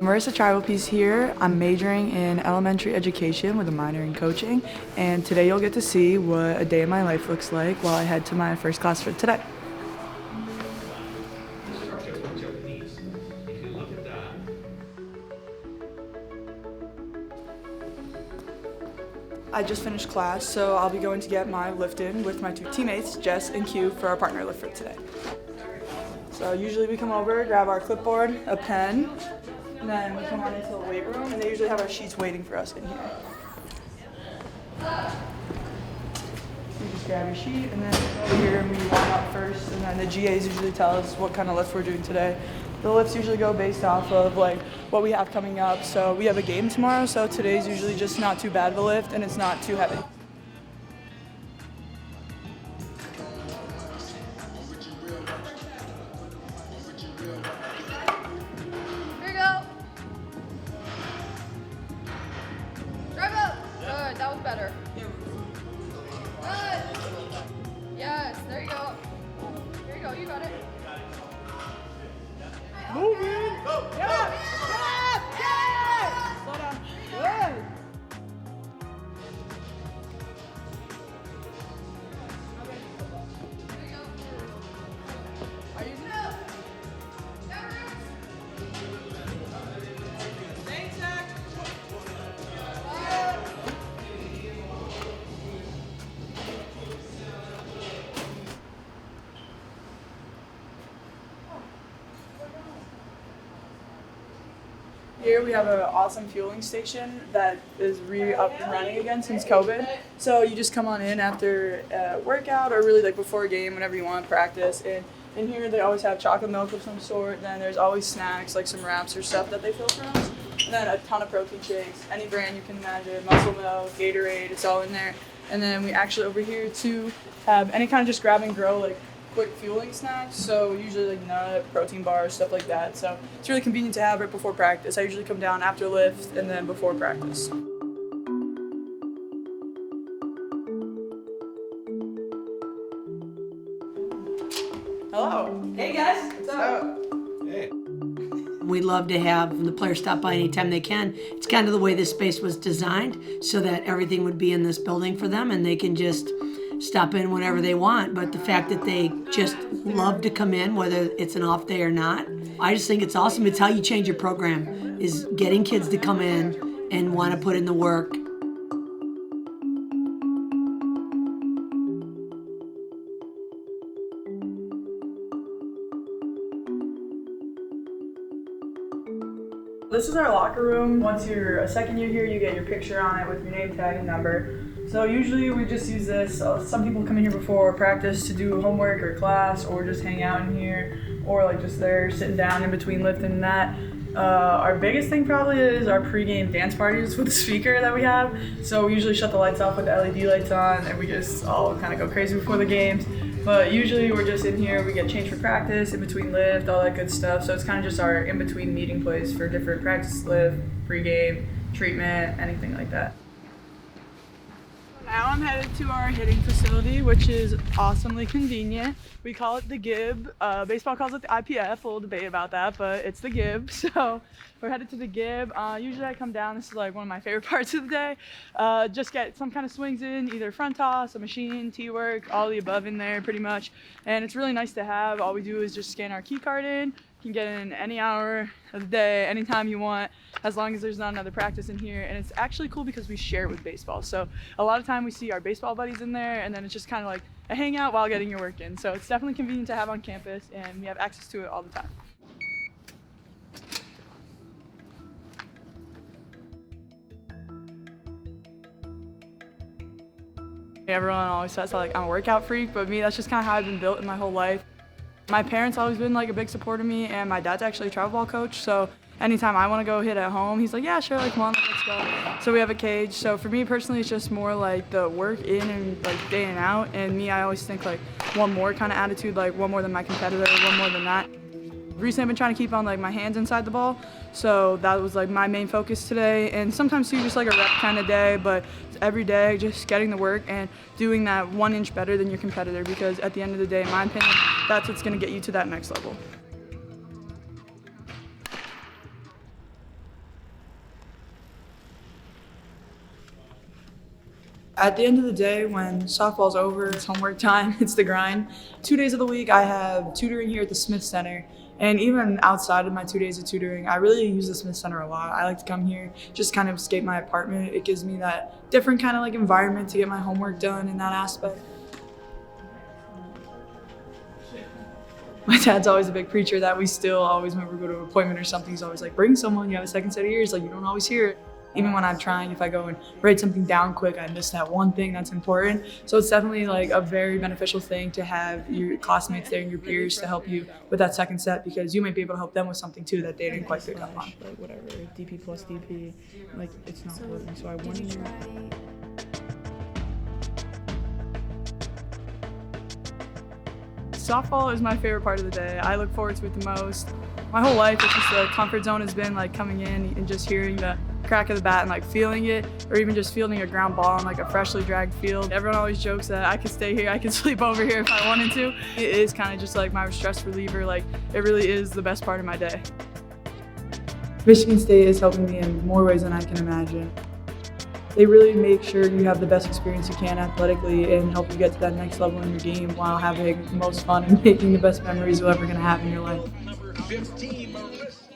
Marissa Trivelpiece here. I'm majoring in elementary education with a minor in coaching, and today you'll get to see what a day in my life looks like while I head to my first class for today. I just finished class, so I'll be going to get my lift in with my two teammates, Jess and Q, for our partner lift for today. So usually we come over, grab our clipboard, a pen, and then we come on into the weight room, and they usually have our sheets waiting for us in here. You just grab your sheet, and then over here we warm up first, and then the GAs usually tell us what kind of lift we're doing today. The lifts usually go based off of like what we have coming up. So we have a game tomorrow, so today's usually just not too bad of a lift, and it's not too heavy. Here you go. Drive up. Good, that was better. Good. Yes, there you go. Here you go, you got it. Moving! Go! Yeah! Yeah! Yeah! Slow down. Good! Are you good? Thanks, Zach! Here we have an awesome fueling station that is up and running again since COVID. So you just come on in after a workout or really like before a game, whenever you want to practice. And in here they always have chocolate milk of some sort. Then there's always snacks like some wraps or stuff that they fill for us. And then a ton of protein shakes, any brand you can imagine, Muscle Milk, Gatorade, it's all in there. And then we actually over here too have any kind of just grab and go like quick fueling snacks, so usually like nut, protein bars, stuff like that. So it's really convenient to have right before practice. I usually come down after lift and then before practice. Hello. Hey guys. What's up? Hey. We love to have the players stop by anytime they can. It's kind of the way this space was designed so that everything would be in this building for them and they can just stop in whenever they want. But the fact that they just love to come in, whether it's an off day or not, I just think it's awesome. It's how you change your program, is getting kids to come in and want to put in the work. This is our locker room. Once you're a second year here, you get your picture on it with your name tag and number. So usually we just use this. Some people come in here before practice to do homework or class or just hang out in here or like just there sitting down in between lifting and that. Our biggest thing probably is our pregame dance parties with the speaker that we have. So we usually shut the lights off with the LED lights on and we just all kind of go crazy before the games. But usually we're just in here, we get changed for practice, in between lift, all that good stuff. So it's kind of just our in-between meeting place for different practice, lift, pregame, treatment, anything like that. Now I'm headed to our hitting facility, which is awesomely convenient. We call it the Gibb. Baseball calls it the IPF. A little debate about that, but it's the Gibb. So we're headed to the Gibb. Usually I come down. This is like one of my favorite parts of the day. Just get some kind of swings in, either front toss, a machine, T-work, all the above in there pretty much. And it's really nice to have. All we do is just scan our key card in. You can get in any hour of the day, anytime you want, as long as there's not another practice in here. And it's actually cool because we share with baseball. So a lot of time we see our baseball buddies in there, and then it's just kind of like a hangout while getting your work in. So it's definitely convenient to have on campus, and we have access to it all the time. Everyone always says like I'm a workout freak, but me, that's just kind of how I've been built in my whole life. My parents always been like a big supporter of me, and my dad's actually a travel ball coach, so anytime I want to go hit at home, he's like, yeah, sure, like, come on, let's go. So we have a cage. So for me personally, it's just more like the work in and like day in and out. And me, I always think like one more kind of attitude, like one more than my competitor, one more than that. Recently I've been trying to keep on like my hands inside the ball, so that was like my main focus today. And sometimes too just like a rep kind of day, but every day just getting the work and doing that 1 inch better than your competitor, because at the end of the day, in my opinion, that's what's going to get you to that next level. At the end of the day, when softball's over, it's homework time, it's the grind. 2 days of the week, I have tutoring here at the Smith Center. And even outside of my 2 days of tutoring, I really use the Smith Center a lot. I like to come here, just kind of escape my apartment. It gives me that different kind of like environment to get my homework done in that aspect. My dad's always a big preacher that we still always, whenever we go to an appointment or something, he's always like, bring someone, you have a second set of ears, like you don't always hear it. Even when I'm trying, if I go and write something down quick, I miss that one thing that's important. So it's definitely like a very beneficial thing to have your classmates there and your peers to help you with that second set, because you might be able to help them with something too that they didn't quite pick up on. Like whatever, DP plus DP, like it's not working. So I want to. Softball is my favorite part of the day. I look forward to it the most. My whole life, it's just the comfort zone has been like coming in and just hearing the crack of the bat and like feeling it, or even just fielding a ground ball on like a freshly dragged field. Everyone always jokes that I could stay here, I could sleep over here if I wanted to. It is kind of just like my stress reliever. Like it really is the best part of my day. Michigan State is helping me in more ways than I can imagine. They really make sure you have the best experience you can athletically and help you get to that next level in your game while having the most fun and making the best memories you're ever going to have in your life. Number 15, Marissa.